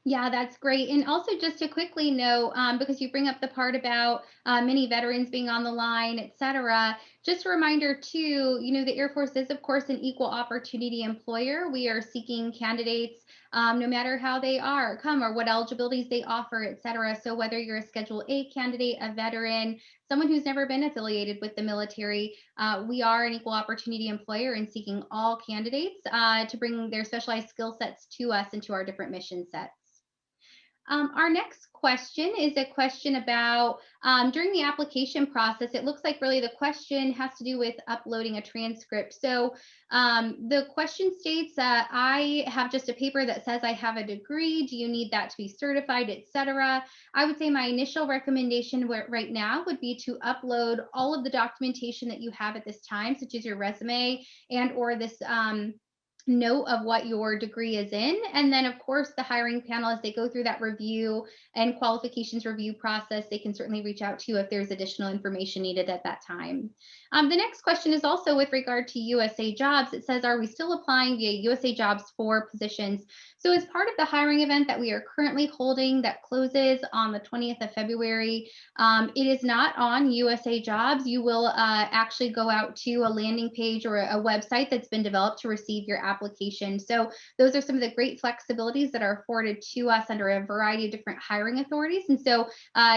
Yeah, that's great. And also just to quickly note, because you bring up the part about many veterans being on the line, et cetera, just a reminder too, the Air Force is of course an equal opportunity employer. We are seeking candidates no matter how they come or what eligibilities they offer, et cetera. So whether you're a Schedule A candidate, a veteran, someone who's never been affiliated with the military, we are an equal opportunity employer in seeking all candidates to bring their specialized skill sets to us and to our different mission sets. Our next question is a question about during the application process. It looks like really the question has to do with uploading a transcript. So the question states that I have just a paper that says I have a degree. Do you need that to be certified, etc.? I would say my initial recommendation right now would be to upload all of the documentation that you have at this time, such as your resume and or this note of what your degree is in. And then of course the hiring panel, as they go through that review and qualifications review process, they can certainly reach out to you if there's additional information needed at that time. The next question is also with regard to USA Jobs. It says, are we still applying via USA Jobs for positions? So as part of the hiring event that we are currently holding that closes on the 20th of February, it is not on USA Jobs. You will actually go out to a landing page or a website that's been developed to receive your application. So those are some of the great flexibilities that are afforded to us under a variety of different hiring authorities. And so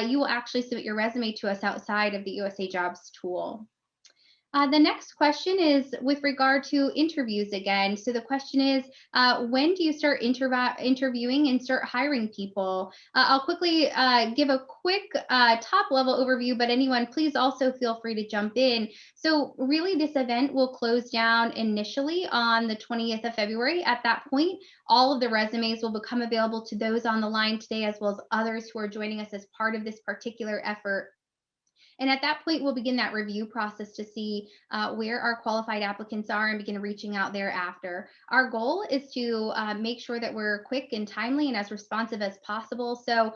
you will actually submit your resume to us outside of the USA Jobs tool. The next question is with regard to interviews again. So the question is, when do you start interviewing and start hiring people? I'll quickly give a quick top level overview, but anyone please also feel free to jump in. So really this event will close down initially on the 20th of February. At that point, all of the resumes will become available to those on the line today, as well as others who are joining us as part of this particular effort. And at that point, we'll begin that review process to see where our qualified applicants are and begin reaching out thereafter. Our goal is to make sure that we're quick and timely and as responsive as possible. So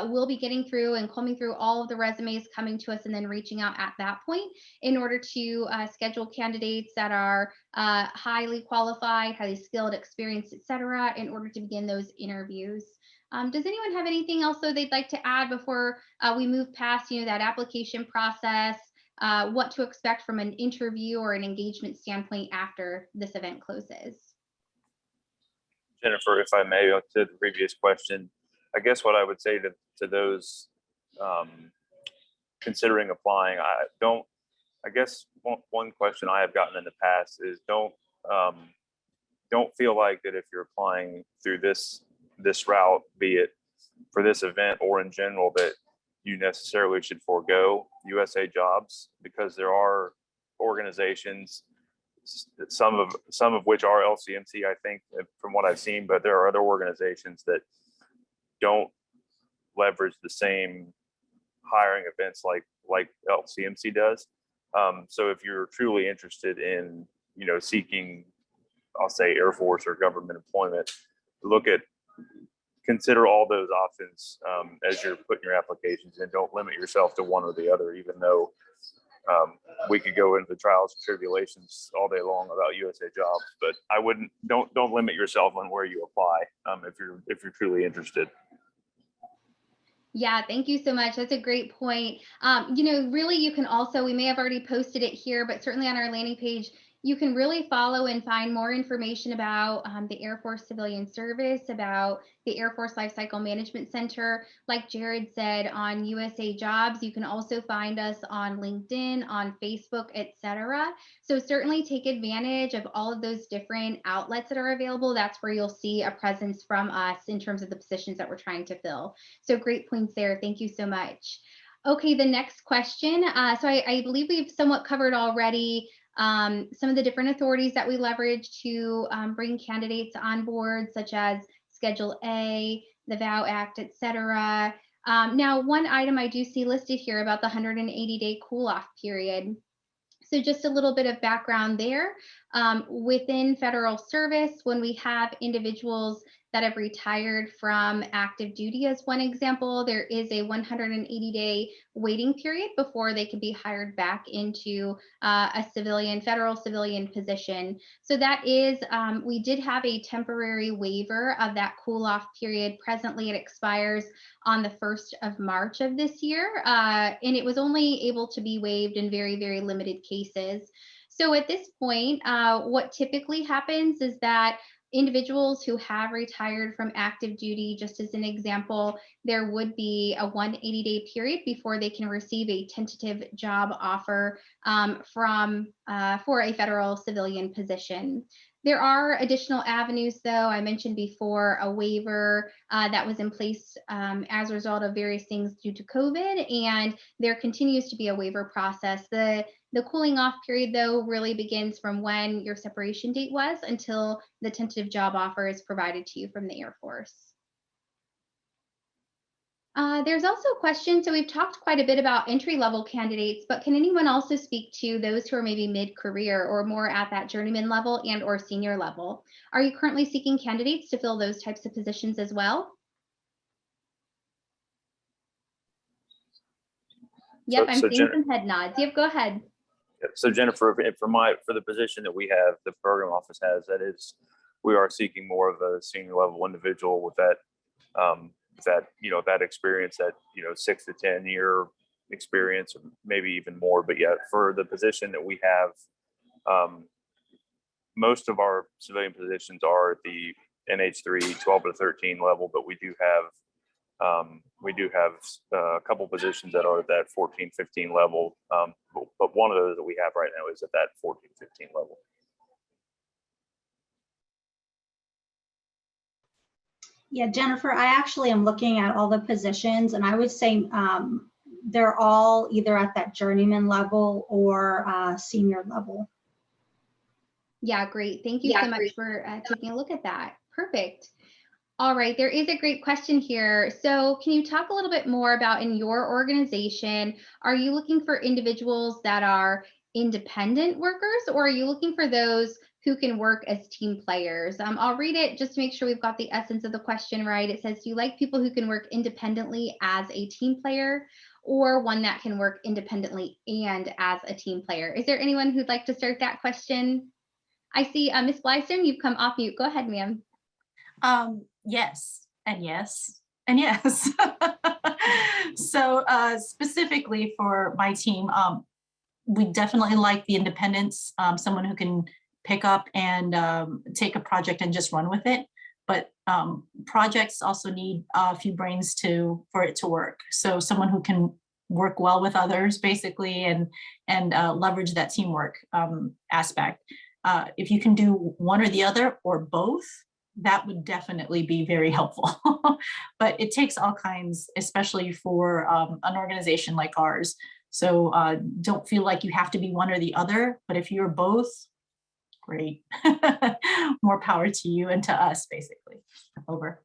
we'll be getting through and combing through all of the resumes coming to us and then reaching out at that point in order to schedule candidates that are highly qualified, highly skilled, experienced, et cetera, in order to begin those interviews. Does anyone have anything else though they'd like to add before we move past, that application process, what to expect from an interview or an engagement standpoint after this event closes? Jennifer, if I may, to the previous question, I guess what I would say to those considering applying, I guess one question I have gotten in the past is don't feel like that if you're applying through this route, be it for this event or in general, that you necessarily should forego USA Jobs, because there are organizations, some of which are LCMC, I think, from what I've seen, but there are other organizations that don't leverage the same hiring events like LCMC does. So if you're truly interested in, seeking, I'll say, Air Force or government employment, consider all those options as you're putting your applications in. Don't limit yourself to one or the other, even though we could go into the trials and tribulations all day long about USA Jobs, but I wouldn't, don't limit yourself on where you apply if you're truly interested. Yeah, thank you so much. That's a great point. Really, you can also, we may have already posted it here, but certainly on our landing page, you can really follow and find more information about the Air Force Civilian Service, about the Air Force Lifecycle Management Center. Like Jared said, on USA Jobs, you can also find us on LinkedIn, on Facebook, etc. So certainly take advantage of all of those different outlets that are available. That's where you'll see a presence from us in terms of the positions that we're trying to fill. So great points there. Thank you so much. Okay, the next question. So I believe we've somewhat covered already some of the different authorities that we leverage to bring candidates on board, such as Schedule A, the VOW Act, et cetera. Now, one item I do see listed here about the 180-day cool-off period. So just a little bit of background there. Within federal service, when we have individuals that have retired from active duty, as one example, there is a 180-day waiting period before they can be hired back into a federal civilian position. So that is, we did have a temporary waiver of that cool-off period. Presently, it expires on the 1st of March of this year, and it was only able to be waived in very, very limited cases. So at this point, what typically happens is that individuals who have retired from active duty, just as an example, there would be a 180-day period before they can receive a tentative job offer for a federal civilian position. There are additional avenues, though. I mentioned before a waiver that was in place as a result of various things due to COVID, and there continues to be a waiver process. The cooling off period, though, really begins from when your separation date was until the tentative job offer is provided to you from the Air Force. There's also a question, so we've talked quite a bit about entry-level candidates, but can anyone also speak to those who are maybe mid-career or more at that journeyman level and or senior level? Are you currently seeking candidates to fill those types of positions as well? Yep, I'm seeing some head nods. Yep, go ahead. So Jennifer, for the position that we have, the program office has, that is, we are seeking more of a senior level individual with that, that experience, that 6 to 10 year experience, or maybe even more. But yeah, for the position that we have, most of our civilian positions are at the NH3 12 to 13 level, but we do have a couple positions that are at that 14, 15 level. But one of those that we have right now is at that 14, 15 level. Yeah, Jennifer, I actually am looking at all the positions, and I would say they're all either at that journeyman level or senior level. Yeah, great. Thank you so much for taking a look at that. Perfect. All right, there is a great question here. So can you talk a little bit more about, in your organization, are you looking for individuals that are independent workers, or are you looking for those who can work as team players? I'll read it just to make sure we've got the essence of the question right. It says, do you like people who can work independently as a team player, or one that can work independently and as a team player? Is there anyone who'd like to start that question? I see Ms. Blystone, you've come off mute. Go ahead, ma'am. Yes, and yes, and yes. So specifically for my team, we definitely like the independence, someone who can pick up and take a project and just run with it. But projects also need a few brains for it to work. So someone who can work well with others, basically, and leverage that teamwork aspect. If you can do one or the other or both, that would definitely be very helpful. But it takes all kinds, especially for an organization like ours. So don't feel like you have to be one or the other, but if you're both, great. More power to you and to us, basically. Over.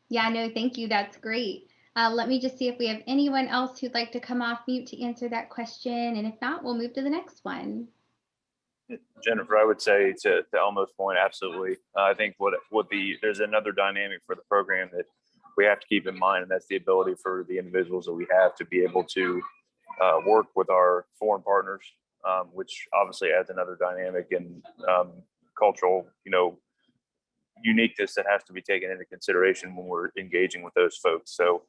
Yeah, no, thank you. That's great. Let me just see if we have anyone else who'd like to come off mute to answer that question. And if not, we'll move to the next one. Jennifer, I would say to Elmo's point, absolutely. I think there's another dynamic for the program that we have to keep in mind, and that's the ability for the individuals that we have to be able to work with our foreign partners, which obviously adds another dynamic and cultural, uniqueness that has to be taken into consideration when we're engaging with those folks. So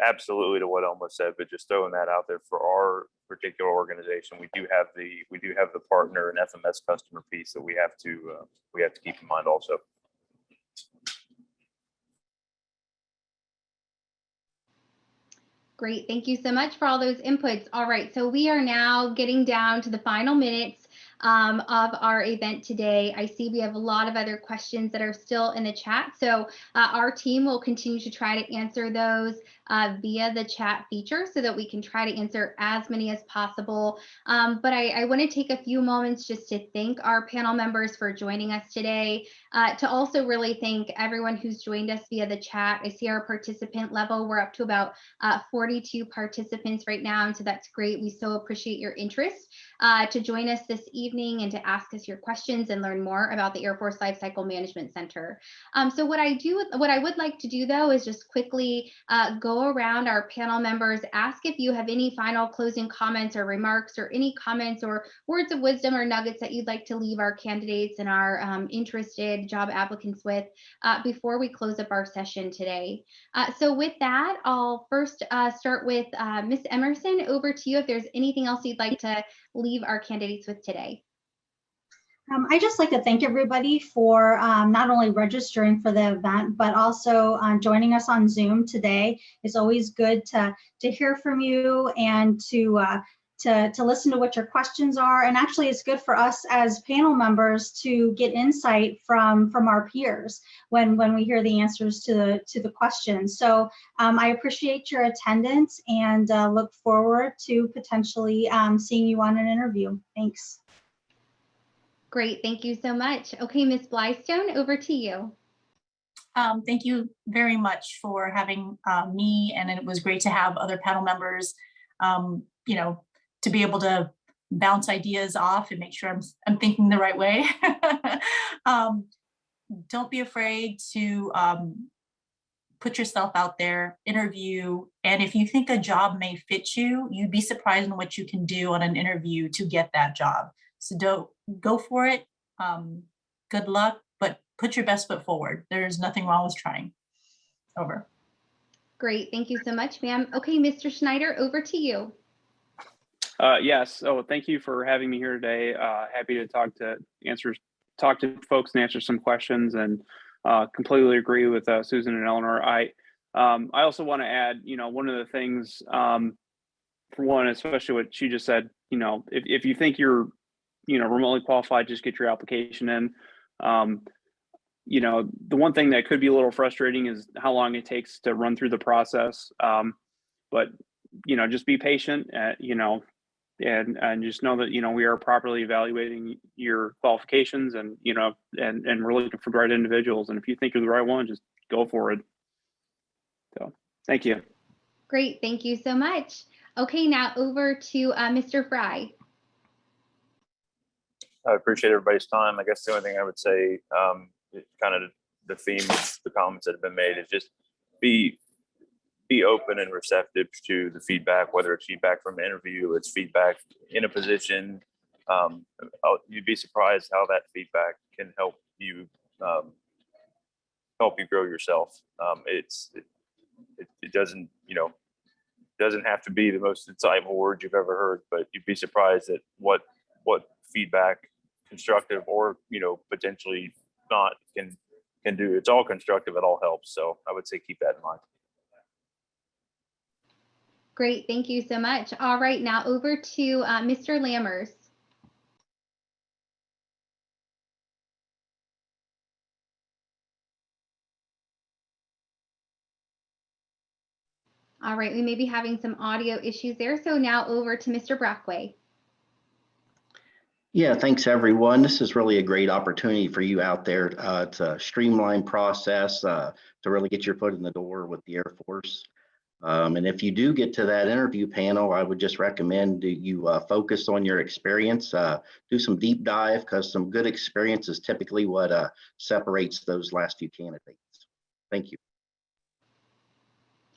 absolutely to what Elmo said, but just throwing that out there for our particular organization, we do have the partner and FMS customer piece that we have to keep in mind also. Great, thank you so much for all those inputs. All right, so we are now getting down to the final minutes of our event today. I see we have a lot of other questions that are still in the chat, so our team will continue to try to answer those via the chat feature so that we can try to answer as many as possible. But I want to take a few moments just to thank our panel members for joining us today. To also really thank everyone who's joined us via the chat. I see our participant level. We're up to about 42 participants right now, and so that's great. We so appreciate your interest to join us this evening and to ask us your questions and learn more about the Air Force Lifecycle Management Center. So what I would like to do though is just quickly go around our panel members, ask if you have any final closing comments or remarks or any comments or words of wisdom or nuggets that you'd like to leave our candidates and our interested job applicants with before we close up our session today. So with that, I'll first start with Ms. Emerson. Over to you if there's anything else you'd like to leave our candidates with today. I'd just like to thank everybody for not only registering for the event, but also joining us on Zoom today. It's always good to hear from you and to listen to what your questions are. And actually, it's good for us as panel members to get insight from our peers when we hear the answers to the questions. So I appreciate your attendance and look forward to potentially seeing you on an interview. Thanks. Great, thank you so much. Okay, Ms. Blystone, over to you. Thank you very much for having me, and it was great to have other panel members, to be able to bounce ideas off and make sure I'm thinking the right way. Don't be afraid to put yourself out there, interview, and if you think a job may fit you, you'd be surprised in what you can do on an interview to get that job. So don't go for it. Good luck, but put your best foot forward. There's nothing wrong with trying. Over. Great, thank you so much, ma'am. Okay, Mr. Schneider, over to you. Yes, so thank you for having me here today. Happy to talk to folks and answer some questions, and completely agree with Susan and Eleanor. I also want to add, one of the things, for one, especially what she just said, if you think you're remotely qualified, just get your application in. The one thing that could be a little frustrating is how long it takes to run through the process. But just be patient, and just know that we are properly evaluating your qualifications, and and we're looking for the right individuals. And if you think you're the right one, just go for it. So thank you. Great, thank you so much. Okay, now over to Mr. Fry. I appreciate everybody's time. I guess the only thing I would say, kind of the theme of the comments that have been made, is just be open and receptive to the feedback, whether it's feedback from an interview, it's feedback in a position. You'd be surprised how that feedback can help you grow yourself. It doesn't have to be the most insightful word you've ever heard, but you'd be surprised at what feedback, constructive or potentially not, can do. It's all constructive, it all helps. So I would say keep that in mind. Great, thank you so much. All right, now over to Mr. Lammers. All right, we may be having some audio issues there. So now over to Mr. Brockway. Yeah, thanks everyone. This is really a great opportunity for you out there to streamline process, to really get your foot in the door with the Air Force. And if you do get to that interview panel, I would just recommend that you focus on your experience, do some deep dive, because some good experience is typically what separates those last few candidates. Thank you.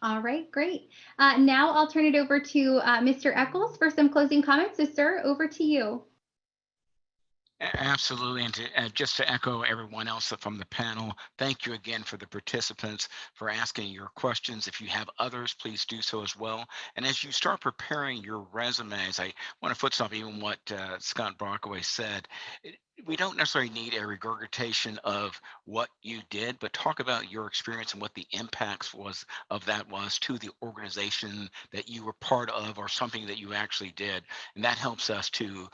All right, great. Now I'll turn it over to Mr. Eccles for some closing comments. So sir, over to you. Absolutely, and just to echo everyone else from the panel, thank you again for the participants for asking your questions. If you have others, please do so as well. And as you start preparing your resumes, I want to foot stomp even what Scott Brockway said. We don't necessarily need a regurgitation of what you did, but talk about your experience and what the impacts of that was to the organization that you were part of, or something that you actually did. And that helps us to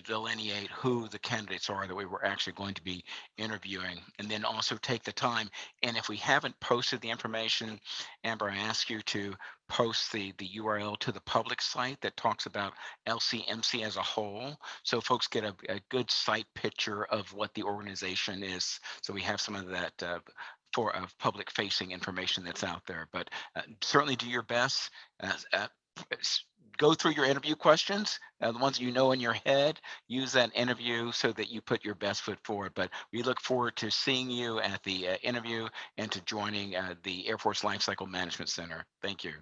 delineate who the candidates are that we were actually going to be interviewing. And then also take the time, and if we haven't posted the information, Amber, I ask you to post the URL to the public site that talks about LCMC as a whole, so folks get a good site picture of what the organization is. So we have some of that for public facing information that's out there, but certainly do your best. Go through your interview questions, the ones you know in your head, use that interview so that you put your best foot forward. But we look forward to seeing you at the interview and to joining the Air Force Lifecycle Management Center. Thank you.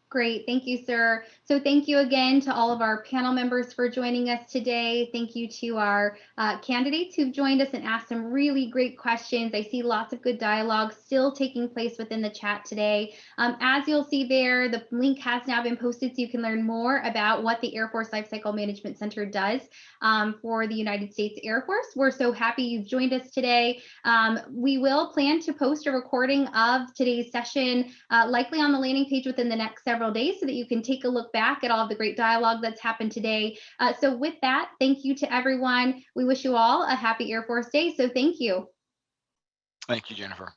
Great. Thank you, sir. So thank you again to all of our panel members for joining us today. Thank you to our candidates who've joined us and asked some really great questions. I see lots of good dialogue still taking place within the chat today. As you'll see there, the link has now been posted so you can learn more about what the Air Force Lifecycle Management Center does for the United States Air Force. We're so happy you've joined us today. We will plan to post a recording of today's session likely on the landing page within the next several days so that you can take a look back at all of the great dialogue that's happened today. So with that, thank you to everyone. We wish you all a happy Air Force Day. So thank you. Thank you, Jennifer.